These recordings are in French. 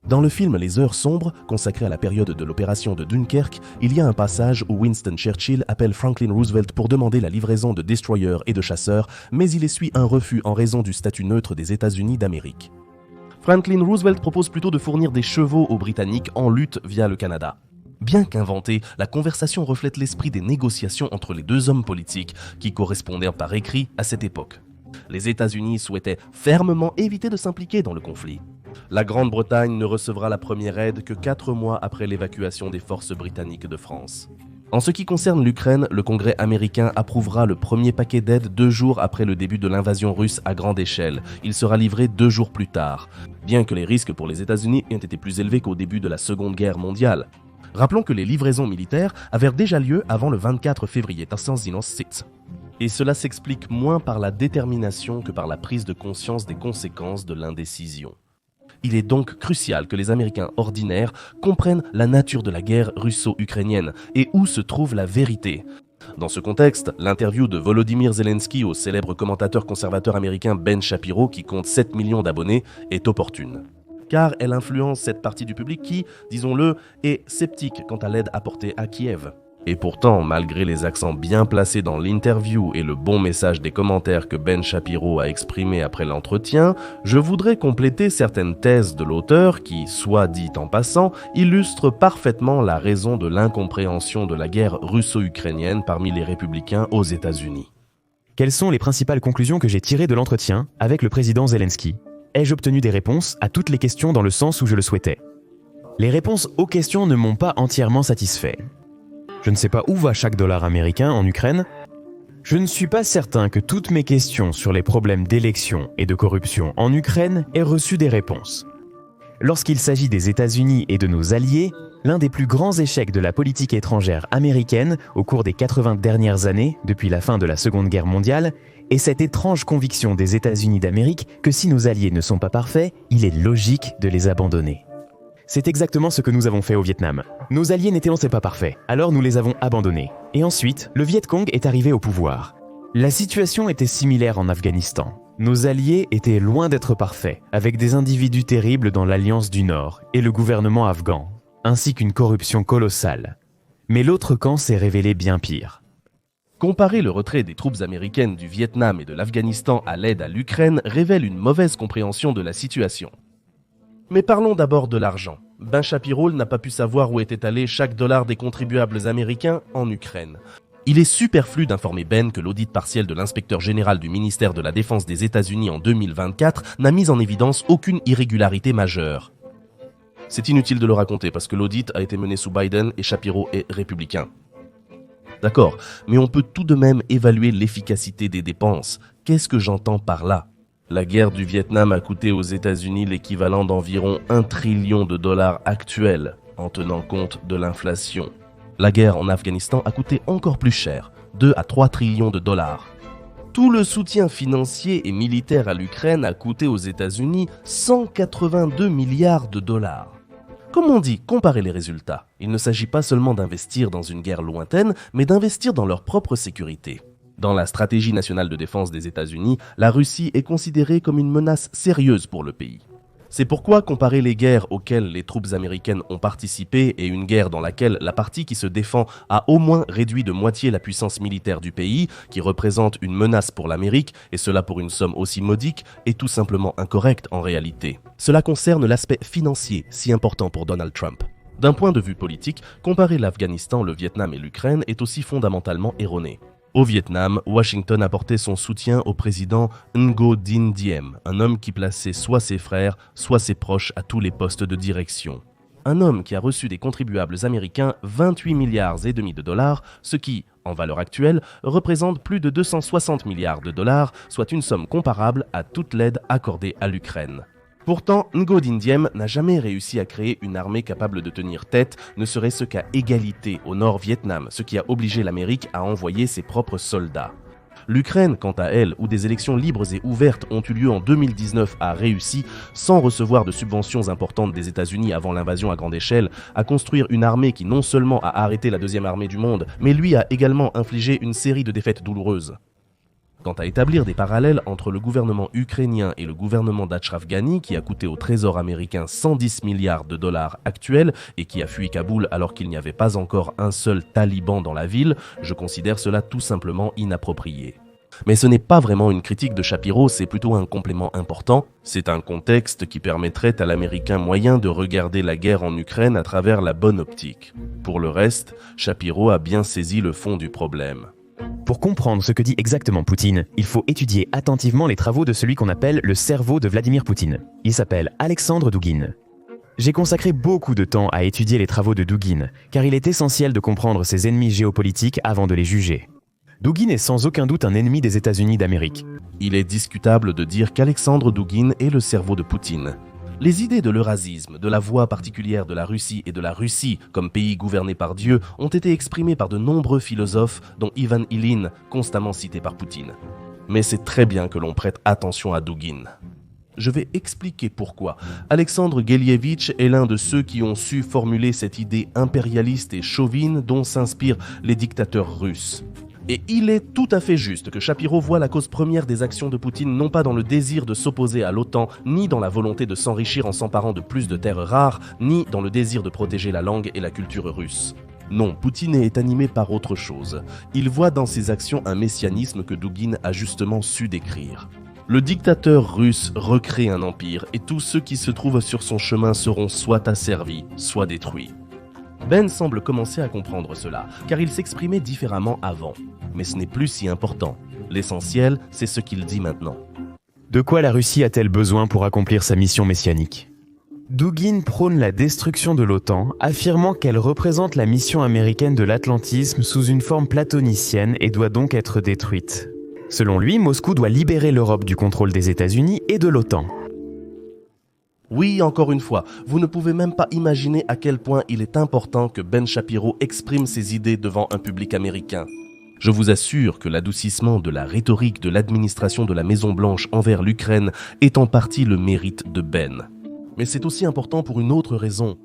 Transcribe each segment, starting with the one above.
Dans le film Les Heures sombres, consacré à la période de l'opération de Dunkerque, il y a un passage où Winston Churchill appelle Franklin Roosevelt pour demander la livraison de destroyers et de chasseurs, mais il essuie un refus en raison du statut neutre des États-Unis d'Amérique. Franklin Roosevelt propose plutôt de fournir des chevaux aux Britanniques en lutte via le Canada. Bien qu'inventée, la conversation reflète l'esprit des négociations entre les deux hommes politiques qui correspondaient par écrit à cette époque. Les États-Unis souhaitaient fermement éviter de s'impliquer dans le conflit. La Grande-Bretagne ne recevra la première aide que 4 mois après l'évacuation des forces britanniques de France. En ce qui concerne l'Ukraine, le Congrès américain approuvera le premier paquet d'aide 2 jours après le début de l'invasion russe à grande échelle. Il sera livré 2 jours plus tard, bien que les risques pour les États-Unis aient été plus élevés qu'au début de la Seconde Guerre mondiale. Rappelons que les livraisons militaires avaient déjà lieu avant le 24 février 1906. Et cela s'explique moins par la détermination que par la prise de conscience des conséquences de l'indécision. Il est donc crucial que les Américains ordinaires comprennent la nature de la guerre russo-ukrainienne et où se trouve la vérité. Dans ce contexte, l'interview de Volodymyr Zelensky au célèbre commentateur conservateur américain Ben Shapiro, qui compte 7 millions d'abonnés, est opportune. Car elle influence cette partie du public qui, disons-le, est sceptique quant à l'aide apportée à Kiev. Et pourtant, malgré les accents bien placés dans l'interview et le bon message des commentaires que Ben Shapiro a exprimés après l'entretien, je voudrais compléter certaines thèses de l'auteur qui, soit dit en passant, illustrent parfaitement la raison de l'incompréhension de la guerre russo-ukrainienne parmi les républicains aux États-Unis. Quelles sont les principales conclusions que j'ai tirées de l'entretien avec le président Zelensky ? Ai-je obtenu des réponses à toutes les questions dans le sens où je le souhaitais ? Les réponses aux questions ne m'ont pas entièrement satisfait. Je ne sais pas où va chaque dollar américain en Ukraine. Je ne suis pas certain que toutes mes questions sur les problèmes d'élection et de corruption en Ukraine aient reçu des réponses. Lorsqu'il s'agit des États-Unis et de nos alliés, l'un des plus grands échecs de la politique étrangère américaine au cours des 80 dernières années, depuis la fin de la Seconde Guerre mondiale, est cette étrange conviction des États-Unis d'Amérique que si nos alliés ne sont pas parfaits, il est logique de les abandonner. C'est exactement ce que nous avons fait au Vietnam. Nos alliés n'étaient pas parfaits, alors nous les avons abandonnés. Et ensuite, le Viet Cong est arrivé au pouvoir. La situation était similaire en Afghanistan. Nos alliés étaient loin d'être parfaits, avec des individus terribles dans l'Alliance du Nord et le gouvernement afghan, ainsi qu'une corruption colossale. Mais l'autre camp s'est révélé bien pire. Comparer le retrait des troupes américaines du Vietnam et de l'Afghanistan à l'aide à l'Ukraine révèle une mauvaise compréhension de la situation. Mais parlons d'abord de l'argent. Ben Shapiro n'a pas pu savoir où était allé chaque dollar des contribuables américains en Ukraine. Il est superflu d'informer Ben que l'audit partiel de l'inspecteur général du ministère de la Défense des États-Unis en 2024 n'a mis en évidence aucune irrégularité majeure. C'est inutile de le raconter parce que l'audit a été mené sous Biden et Shapiro est républicain. D'accord, mais on peut tout de même évaluer l'efficacité des dépenses. Qu'est-ce que j'entends par là ? La guerre du Vietnam a coûté aux États-Unis l'équivalent d'environ 1 trillion de dollars actuels, en tenant compte de l'inflation. La guerre en Afghanistan a coûté encore plus cher, 2 à 3 trillions de dollars. Tout le soutien financier et militaire à l'Ukraine a coûté aux États-Unis 182 milliards de dollars. Comme on dit, comparez les résultats. Il ne s'agit pas seulement d'investir dans une guerre lointaine, mais d'investir dans leur propre sécurité. Dans la stratégie nationale de défense des États-Unis, la Russie est considérée comme une menace sérieuse pour le pays. C'est pourquoi comparer les guerres auxquelles les troupes américaines ont participé et une guerre dans laquelle la partie qui se défend a au moins réduit de moitié la puissance militaire du pays, qui représente une menace pour l'Amérique, et cela pour une somme aussi modique, est tout simplement incorrect en réalité. Cela concerne l'aspect financier, si important pour Donald Trump. D'un point de vue politique, comparer l'Afghanistan, le Vietnam et l'Ukraine est aussi fondamentalement erroné. Au Vietnam, Washington apportait son soutien au président Ngo Dinh Diem, un homme qui plaçait soit ses frères, soit ses proches à tous les postes de direction. Un homme qui a reçu des contribuables américains 28 milliards et demi de dollars, ce qui, en valeur actuelle, représente plus de 260 milliards de dollars, soit une somme comparable à toute l'aide accordée à l'Ukraine. Pourtant, Ngo Dinh Diem n'a jamais réussi à créer une armée capable de tenir tête, ne serait-ce qu'à égalité au Nord-Vietnam, ce qui a obligé l'Amérique à envoyer ses propres soldats. L'Ukraine, quant à elle, où des élections libres et ouvertes ont eu lieu en 2019, a réussi, sans recevoir de subventions importantes des États-Unis avant l'invasion à grande échelle, à construire une armée qui non seulement a arrêté la deuxième armée du monde, mais lui a également infligé une série de défaites douloureuses. Quant à établir des parallèles entre le gouvernement ukrainien et le gouvernement d'Ashraf Ghani, qui a coûté au Trésor américain 110 milliards de dollars actuels et qui a fui Kaboul alors qu'il n'y avait pas encore un seul taliban dans la ville, je considère cela tout simplement inapproprié. Mais ce n'est pas vraiment une critique de Shapiro, c'est plutôt un complément important. C'est un contexte qui permettrait à l'Américain moyen de regarder la guerre en Ukraine à travers la bonne optique. Pour le reste, Shapiro a bien saisi le fond du problème. Pour comprendre ce que dit exactement Poutine, il faut étudier attentivement les travaux de celui qu'on appelle le cerveau de Vladimir Poutine. Il s'appelle Alexandre Douguine. J'ai consacré beaucoup de temps à étudier les travaux de Douguine, car il est essentiel de comprendre ses ennemis géopolitiques avant de les juger. Douguine est sans aucun doute un ennemi des États-Unis d'Amérique. Il est discutable de dire qu'Alexandre Douguine est le cerveau de Poutine. Les idées de l'eurasisme, de la voie particulière de la Russie et de la Russie comme pays gouverné par Dieu ont été exprimées par de nombreux philosophes, dont Ivan Ilyin, constamment cité par Poutine. Mais c'est très bien que l'on prête attention à Douguine. Je vais expliquer pourquoi. Alexandre Gelievitch est l'un de ceux qui ont su formuler cette idée impérialiste et chauvine dont s'inspirent les dictateurs russes. Et il est tout à fait juste que Shapiro voit la cause première des actions de Poutine non pas dans le désir de s'opposer à l'OTAN, ni dans la volonté de s'enrichir en s'emparant de plus de terres rares, ni dans le désir de protéger la langue et la culture russe. Non, Poutine est animé par autre chose. Il voit dans ses actions un messianisme que Douguine a justement su décrire. Le dictateur russe recrée un empire et tous ceux qui se trouvent sur son chemin seront soit asservis, soit détruits. Ben semble commencer à comprendre cela, car il s'exprimait différemment avant. Mais ce n'est plus si important. L'essentiel, c'est ce qu'il dit maintenant. De quoi la Russie a-t-elle besoin pour accomplir sa mission messianique ? Douguine prône la destruction de l'OTAN, affirmant qu'elle représente la mission américaine de l'atlantisme sous une forme platonicienne et doit donc être détruite. Selon lui, Moscou doit libérer l'Europe du contrôle des États-Unis et de l'OTAN. Oui, encore une fois, vous ne pouvez même pas imaginer à quel point il est important que Ben Shapiro exprime ses idées devant un public américain. Je vous assure que l'adoucissement de la rhétorique de l'administration de la Maison-Blanche envers l'Ukraine est en partie le mérite de Ben. Mais c'est aussi important pour une autre raison.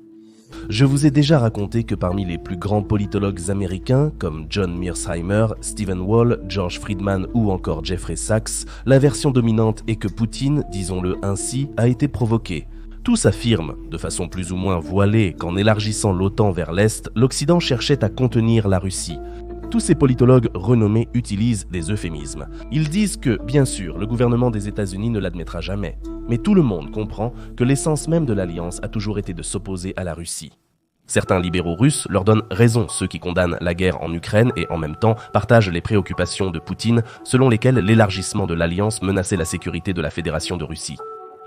Je vous ai déjà raconté que parmi les plus grands politologues américains, comme John Mearsheimer, Stephen Wall, George Friedman ou encore Jeffrey Sachs, la version dominante est que Poutine, disons-le ainsi, a été provoqué. Tous affirment, de façon plus ou moins voilée, qu'en élargissant l'OTAN vers l'Est, l'Occident cherchait à contenir la Russie. Tous ces politologues renommés utilisent des euphémismes. Ils disent que, bien sûr, le gouvernement des États-Unis ne l'admettra jamais. Mais tout le monde comprend que l'essence même de l'alliance a toujours été de s'opposer à la Russie. Certains libéraux russes leur donnent raison, ceux qui condamnent la guerre en Ukraine et en même temps partagent les préoccupations de Poutine, selon lesquelles l'élargissement de l'alliance menaçait la sécurité de la Fédération de Russie.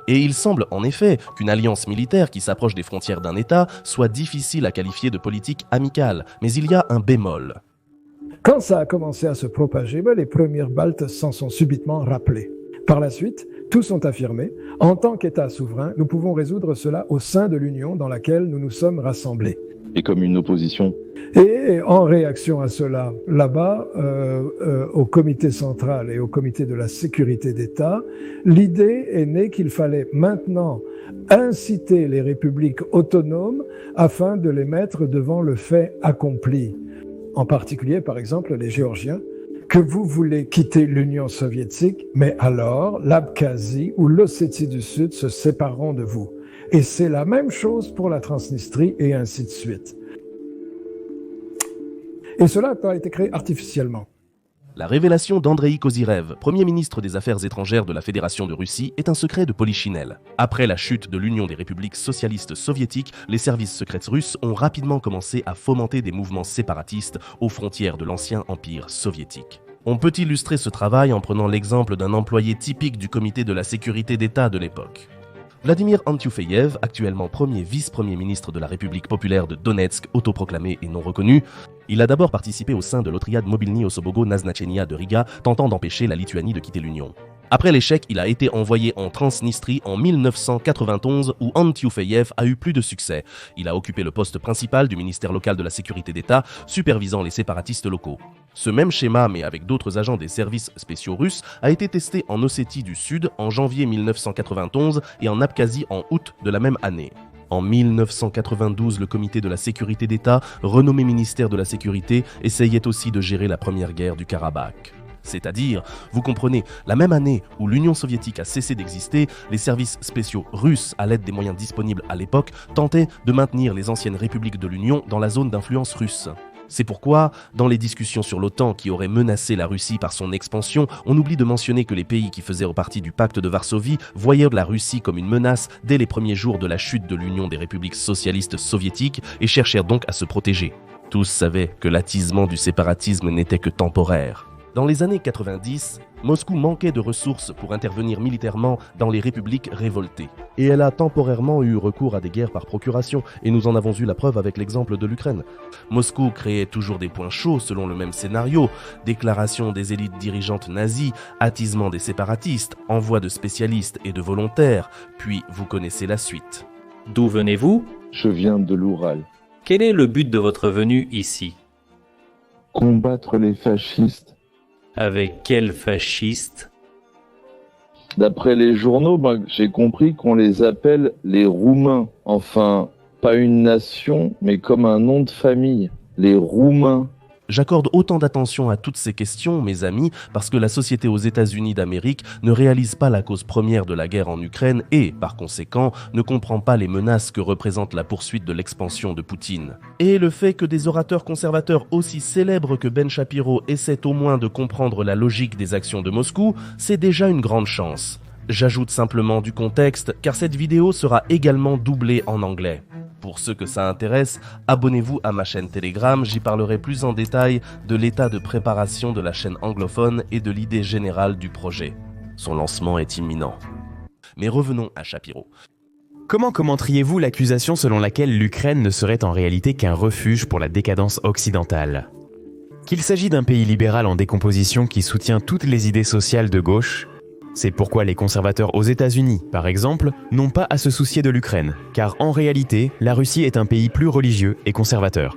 Et il semble en effet qu'une alliance militaire qui s'approche des frontières d'un État soit difficile à qualifier de politique amicale, mais il y a un bémol. Quand ça a commencé à se propager, les premiers Baltes s'en sont subitement rappelés. Par la suite, tous ont affirmé, en tant qu'État souverain, nous pouvons résoudre cela au sein de l'Union dans laquelle nous nous sommes rassemblés. Et comme une opposition. Et en réaction à cela, là-bas, au comité central et au comité de la sécurité d'État, l'idée est née qu'il fallait maintenant inciter les républiques autonomes afin de les mettre devant le fait accompli. En particulier, par exemple, les Géorgiens, que vous voulez quitter l'Union soviétique, mais alors l'Abkhazie ou l'Ossétie du Sud se sépareront de vous. Et c'est la même chose pour la Transnistrie et ainsi de suite. Et cela a été créé artificiellement. La révélation d'Andreï Kozyrev, Premier ministre des Affaires étrangères de la Fédération de Russie, est un secret de Polichinelle. Après la chute de l'Union des républiques socialistes soviétiques, les services secrets russes ont rapidement commencé à fomenter des mouvements séparatistes aux frontières de l'ancien empire soviétique. On peut illustrer ce travail en prenant l'exemple d'un employé typique du comité de la sécurité d'État de l'époque. Vladimir Antiofeyev, actuellement premier vice-premier ministre de la République populaire de Donetsk, autoproclamé et non reconnu, il a d'abord participé au sein de l'Otriad Mobilny Osobogo Naznachenia de Riga, tentant d'empêcher la Lituanie de quitter l'Union. Après l'échec, il a été envoyé en Transnistrie en 1991 où Antiofeyev a eu plus de succès. Il a occupé le poste principal du ministère local de la sécurité d'État, supervisant les séparatistes locaux. Ce même schéma, mais avec d'autres agents des services spéciaux russes, a été testé en Ossétie du Sud en janvier 1991 et en Abkhazie en août de la même année. En 1992, le comité de la sécurité d'État, renommé ministère de la sécurité, essayait aussi de gérer la première guerre du Karabakh. C'est-à-dire, vous comprenez, la même année où l'Union soviétique a cessé d'exister, les services spéciaux russes, à l'aide des moyens disponibles à l'époque, tentaient de maintenir les anciennes républiques de l'Union dans la zone d'influence russe. C'est pourquoi, dans les discussions sur l'OTAN qui aurait menacé la Russie par son expansion, on oublie de mentionner que les pays qui faisaient partie du pacte de Varsovie voyaient la Russie comme une menace dès les premiers jours de la chute de l'Union des républiques socialistes soviétiques et cherchèrent donc à se protéger. Tous savaient que l'attisement du séparatisme n'était que temporaire. Dans les années 90, Moscou manquait de ressources pour intervenir militairement dans les républiques révoltées. Et elle a temporairement eu recours à des guerres par procuration, et nous en avons eu la preuve avec l'exemple de l'Ukraine. Moscou créait toujours des points chauds selon le même scénario, déclaration des élites dirigeantes nazies, attisement des séparatistes, envoi de spécialistes et de volontaires, puis vous connaissez la suite. D'où venez-vous ? Je viens de l'Oural. Quel est le but de votre venue ici ? Combattre les fascistes. Avec quels fascistes ? D'après les journaux, j'ai compris qu'on les appelle les Roumains. Enfin, pas une nation, mais comme un nom de famille. Les Roumains. J'accorde autant d'attention à toutes ces questions, mes amis, parce que la société aux États-Unis d'Amérique ne réalise pas la cause première de la guerre en Ukraine et, par conséquent, ne comprend pas les menaces que représente la poursuite de l'expansion de Poutine. Et le fait que des orateurs conservateurs aussi célèbres que Ben Shapiro essaient au moins de comprendre la logique des actions de Moscou, c'est déjà une grande chance. J'ajoute simplement du contexte, car cette vidéo sera également doublée en anglais. Pour ceux que ça intéresse, abonnez-vous à ma chaîne Telegram, j'y parlerai plus en détail de l'état de préparation de la chaîne anglophone et de l'idée générale du projet. Son lancement est imminent. Mais revenons à Shapiro. Comment commenteriez-vous l'accusation selon laquelle l'Ukraine ne serait en réalité qu'un refuge pour la décadence occidentale ? Qu'il s'agit d'un pays libéral en décomposition qui soutient toutes les idées sociales de gauche ? C'est pourquoi les conservateurs aux États-Unis, par exemple, n'ont pas à se soucier de l'Ukraine, car en réalité, la Russie est un pays plus religieux et conservateur.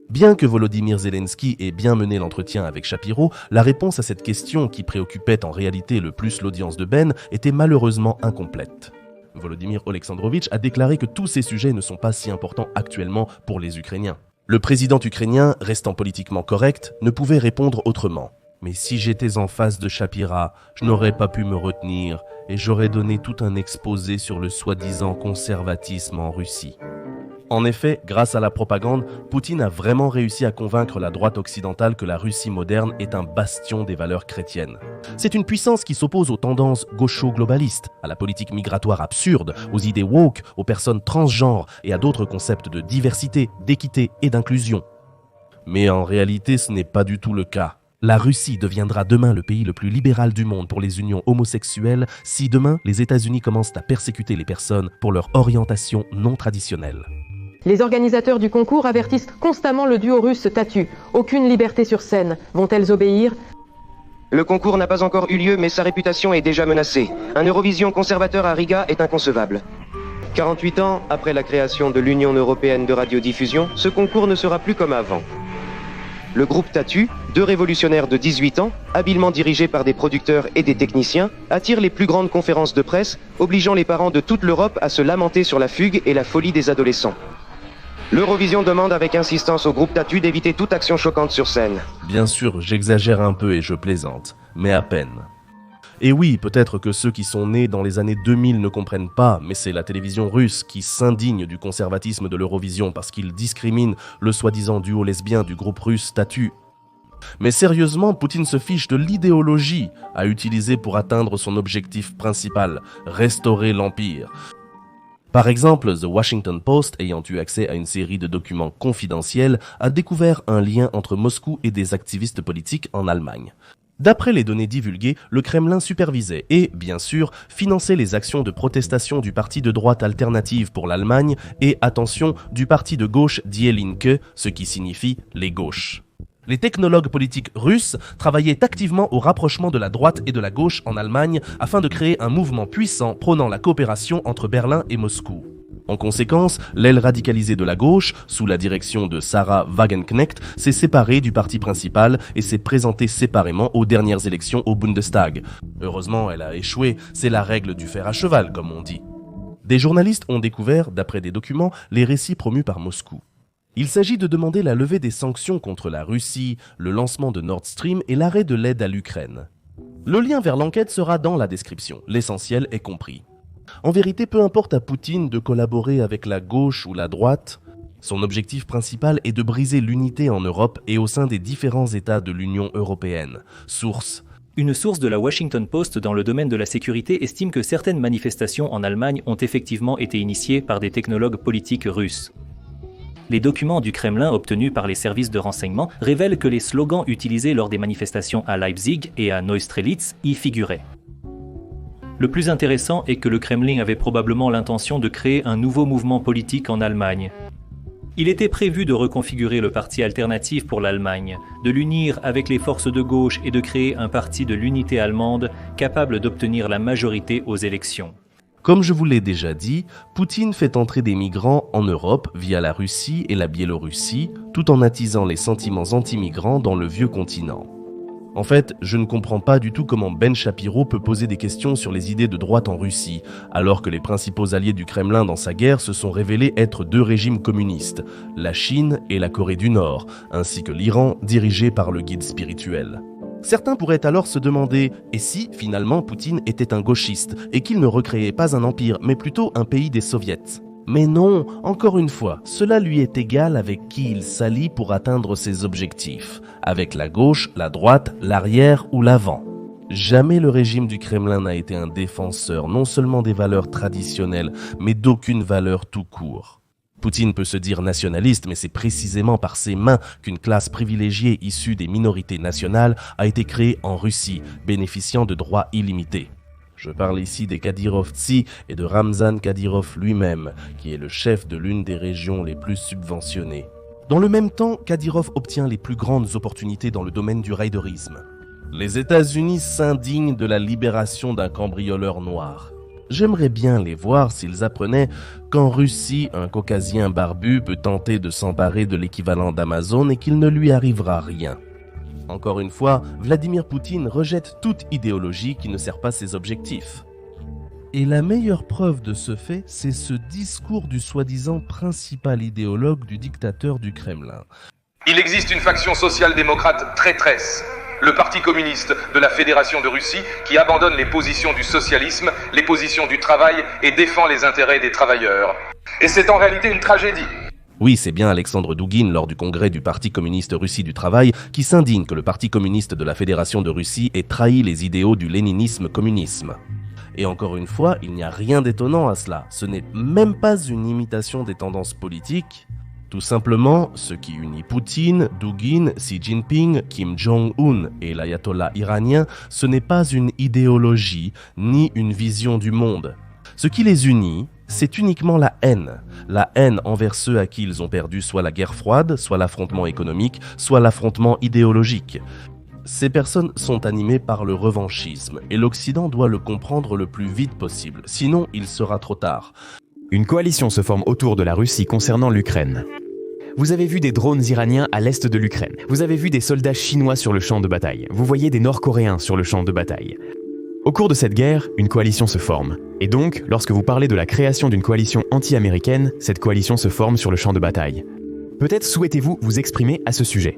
Bien que Volodymyr Zelensky ait bien mené l'entretien avec Shapiro, la réponse à cette question qui préoccupait en réalité le plus l'audience de Ben était malheureusement incomplète. Volodymyr Oleksandrovitch a déclaré que tous ces sujets ne sont pas si importants actuellement pour les Ukrainiens. Le président ukrainien, restant politiquement correct, ne pouvait répondre autrement. Mais si j'étais en face de Shapira, je n'aurais pas pu me retenir et j'aurais donné tout un exposé sur le soi-disant conservatisme en Russie. En effet, grâce à la propagande, Poutine a vraiment réussi à convaincre la droite occidentale que la Russie moderne est un bastion des valeurs chrétiennes. C'est une puissance qui s'oppose aux tendances gaucho-globalistes, à la politique migratoire absurde, aux idées woke, aux personnes transgenres et à d'autres concepts de diversité, d'équité et d'inclusion. Mais en réalité, ce n'est pas du tout le cas. La Russie deviendra demain le pays le plus libéral du monde pour les unions homosexuelles si demain les États-Unis commencent à persécuter les personnes pour leur orientation non traditionnelle. Les organisateurs du concours avertissent constamment le duo russe Tatu. Aucune liberté sur scène. Vont-elles obéir ? Le concours n'a pas encore eu lieu, mais sa réputation est déjà menacée. Un Eurovision conservateur à Riga est inconcevable. 48 ans après la création de l'Union européenne de radiodiffusion, ce concours ne sera plus comme avant. Le groupe Tatu, deux révolutionnaires de 18 ans, habilement dirigés par des producteurs et des techniciens, attire les plus grandes conférences de presse, obligeant les parents de toute l'Europe à se lamenter sur la fugue et la folie des adolescents. L'Eurovision demande avec insistance au groupe Tatu d'éviter toute action choquante sur scène. Bien sûr, j'exagère un peu et je plaisante, mais à peine. Et oui, peut-être que ceux qui sont nés dans les années 2000 ne comprennent pas, mais c'est la télévision russe qui s'indigne du conservatisme de l'Eurovision parce qu'il discrimine le soi-disant duo lesbien du groupe russe Tatu. Mais sérieusement, Poutine se fiche de l'idéologie à utiliser pour atteindre son objectif principal, restaurer l'Empire. Par exemple, The Washington Post, ayant eu accès à une série de documents confidentiels, a découvert un lien entre Moscou et des activistes politiques en Allemagne. D'après les données divulguées, le Kremlin supervisait et, bien sûr, finançait les actions de protestation du parti de droite alternative pour l'Allemagne et, attention, du parti de gauche Die Linke, ce qui signifie les gauches. Les technologues politiques russes travaillaient activement au rapprochement de la droite et de la gauche en Allemagne afin de créer un mouvement puissant prônant la coopération entre Berlin et Moscou. En conséquence, l'aile radicalisée de la gauche, sous la direction de Sarah Wagenknecht, s'est séparée du parti principal et s'est présentée séparément aux dernières élections au Bundestag. Heureusement, elle a échoué, c'est la règle du fer à cheval, comme on dit. Des journalistes ont découvert, d'après des documents, les récits promus par Moscou. Il s'agit de demander la levée des sanctions contre la Russie, le lancement de Nord Stream et l'arrêt de l'aide à l'Ukraine. Le lien vers l'enquête sera dans la description, l'essentiel est compris. En vérité, peu importe à Poutine de collaborer avec la gauche ou la droite, son objectif principal est de briser l'unité en Europe et au sein des différents États de l'Union européenne. Source. Une source de la Washington Post dans le domaine de la sécurité estime que certaines manifestations en Allemagne ont effectivement été initiées par des technologues politiques russes. Les documents du Kremlin obtenus par les services de renseignement révèlent que les slogans utilisés lors des manifestations à Leipzig et à Neustrelitz y figuraient. Le plus intéressant est que le Kremlin avait probablement l'intention de créer un nouveau mouvement politique en Allemagne. Il était prévu de reconfigurer le parti alternatif pour l'Allemagne, de l'unir avec les forces de gauche et de créer un parti de l'unité allemande capable d'obtenir la majorité aux élections. Comme je vous l'ai déjà dit, Poutine fait entrer des migrants en Europe via la Russie et la Biélorussie, tout en attisant les sentiments anti-migrants dans le vieux continent. En fait, je ne comprends pas du tout comment Ben Shapiro peut poser des questions sur les idées de droite en Russie, alors que les principaux alliés du Kremlin dans sa guerre se sont révélés être deux régimes communistes, la Chine et la Corée du Nord, ainsi que l'Iran dirigé par le guide spirituel. Certains pourraient alors se demander, et si finalement Poutine était un gauchiste et qu'il ne recréait pas un empire, mais plutôt un pays des soviets? Mais non, encore une fois, cela lui est égal avec qui il s'allie pour atteindre ses objectifs, avec la gauche, la droite, l'arrière ou l'avant. Jamais le régime du Kremlin n'a été un défenseur non seulement des valeurs traditionnelles, mais d'aucune valeur tout court. Poutine peut se dire nationaliste, mais c'est précisément par ses mains qu'une classe privilégiée issue des minorités nationales a été créée en Russie, bénéficiant de droits illimités. Je parle ici des Kadyrovtsi et de Ramzan Kadyrov lui-même, qui est le chef de l'une des régions les plus subventionnées. Dans le même temps, Kadyrov obtient les plus grandes opportunités dans le domaine du raiderisme. Les États-Unis s'indignent de la libération d'un cambrioleur noir. J'aimerais bien les voir s'ils apprenaient qu'en Russie, un caucasien barbu peut tenter de s'emparer de l'équivalent d'Amazon et qu'il ne lui arrivera rien. Encore une fois, Vladimir Poutine rejette toute idéologie qui ne sert pas ses objectifs. Et la meilleure preuve de ce fait, c'est ce discours du soi-disant principal idéologue du dictateur du Kremlin. Il existe une faction social-démocrate traîtresse, le Parti communiste de la Fédération de Russie, qui abandonne les positions du socialisme, les positions du travail et défend les intérêts des travailleurs. Et c'est en réalité une tragédie. Oui, c'est bien Alexandre Douguine, lors du congrès du Parti communiste Russie du travail, qui s'indigne que le Parti communiste de la Fédération de Russie ait trahi les idéaux du léninisme-communisme. Et encore une fois, il n'y a rien d'étonnant à cela. Ce n'est même pas une imitation des tendances politiques. Tout simplement, ce qui unit Poutine, Douguine, Xi Jinping, Kim Jong-un et l'ayatollah iranien, ce n'est pas une idéologie ni une vision du monde. Ce qui les unit, c'est uniquement la haine envers ceux à qui ils ont perdu soit la guerre froide, soit l'affrontement économique, soit l'affrontement idéologique. Ces personnes sont animées par le revanchisme et l'Occident doit le comprendre le plus vite possible, sinon il sera trop tard. Une coalition se forme autour de la Russie concernant l'Ukraine. Vous avez vu des drones iraniens à l'est de l'Ukraine. Vous avez vu des soldats chinois sur le champ de bataille. Vous voyez des Nord-Coréens sur le champ de bataille. Au cours de cette guerre, une coalition se forme. Et donc, lorsque vous parlez de la création d'une coalition anti-américaine, cette coalition se forme sur le champ de bataille. Peut-être souhaitez-vous vous exprimer à ce sujet.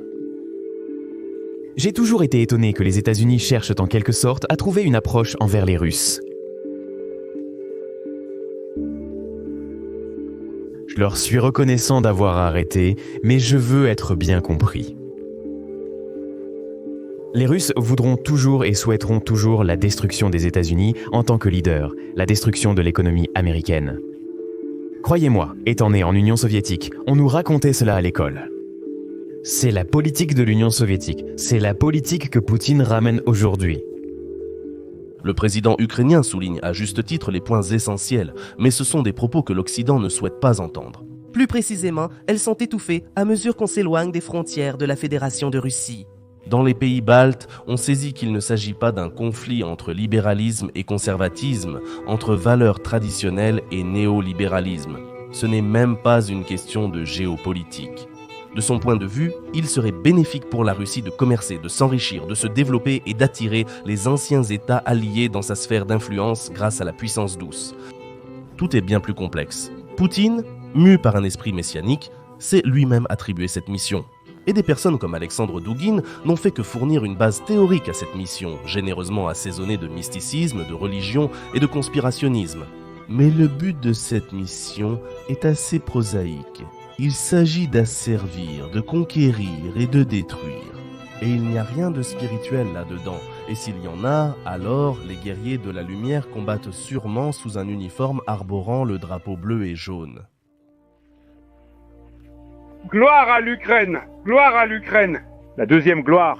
J'ai toujours été étonné que les États-Unis cherchent en quelque sorte à trouver une approche envers les Russes. Je leur suis reconnaissant d'avoir arrêté, mais je veux être bien compris. Les Russes voudront toujours et souhaiteront toujours la destruction des États-Unis en tant que leader, la destruction de l'économie américaine. Croyez-moi, étant né en Union soviétique, on nous racontait cela à l'école. C'est la politique de l'Union soviétique, c'est la politique que Poutine ramène aujourd'hui. Le président ukrainien souligne à juste titre les points essentiels, mais ce sont des propos que l'Occident ne souhaite pas entendre. Plus précisément, elles sont étouffées à mesure qu'on s'éloigne des frontières de la Fédération de Russie. Dans les pays baltes, on saisit qu'il ne s'agit pas d'un conflit entre libéralisme et conservatisme, entre valeurs traditionnelles et néolibéralisme. Ce n'est même pas une question de géopolitique. De son point de vue, il serait bénéfique pour la Russie de commercer, de s'enrichir, de se développer et d'attirer les anciens États alliés dans sa sphère d'influence grâce à la puissance douce. Tout est bien plus complexe. Poutine, mu par un esprit messianique, s'est lui-même attribué cette mission. Et des personnes comme Alexandre Douguin n'ont fait que fournir une base théorique à cette mission, généreusement assaisonnée de mysticisme, de religion et de conspirationnisme. Mais le but de cette mission est assez prosaïque. Il s'agit d'asservir, de conquérir et de détruire. Et il n'y a rien de spirituel là-dedans. Et s'il y en a, alors les guerriers de la lumière combattent sûrement sous un uniforme arborant le drapeau bleu et jaune. Gloire à l'Ukraine! Gloire à l'Ukraine! La deuxième gloire!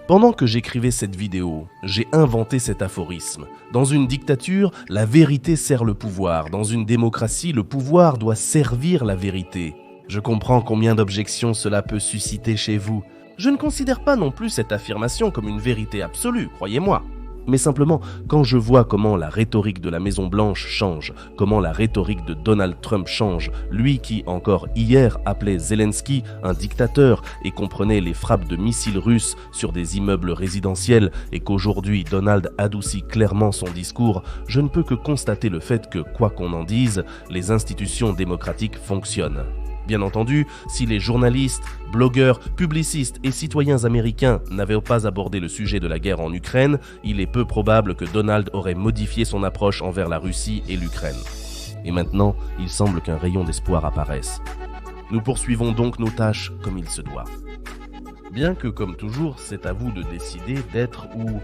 Pendant que j'écrivais cette vidéo, j'ai inventé cet aphorisme. Dans une dictature, la vérité sert le pouvoir. Dans une démocratie, le pouvoir doit servir la vérité. Je comprends combien d'objections cela peut susciter chez vous. Je ne considère pas non plus cette affirmation comme une vérité absolue, croyez-moi. Mais simplement, quand je vois comment la rhétorique de la Maison-Blanche change, comment la rhétorique de Donald Trump change, lui qui, encore hier, appelait Zelensky un dictateur et comprenait les frappes de missiles russes sur des immeubles résidentiels et qu'aujourd'hui Donald adoucit clairement son discours, je ne peux que constater le fait que, quoi qu'on en dise, les institutions démocratiques fonctionnent. Bien entendu, si les journalistes, blogueurs, publicistes et citoyens américains n'avaient pas abordé le sujet de la guerre en Ukraine, il est peu probable que Donald aurait modifié son approche envers la Russie et l'Ukraine. Et maintenant, il semble qu'un rayon d'espoir apparaisse. Nous poursuivons donc nos tâches comme il se doit. Bien que, comme toujours, c'est à vous de décider d'être ou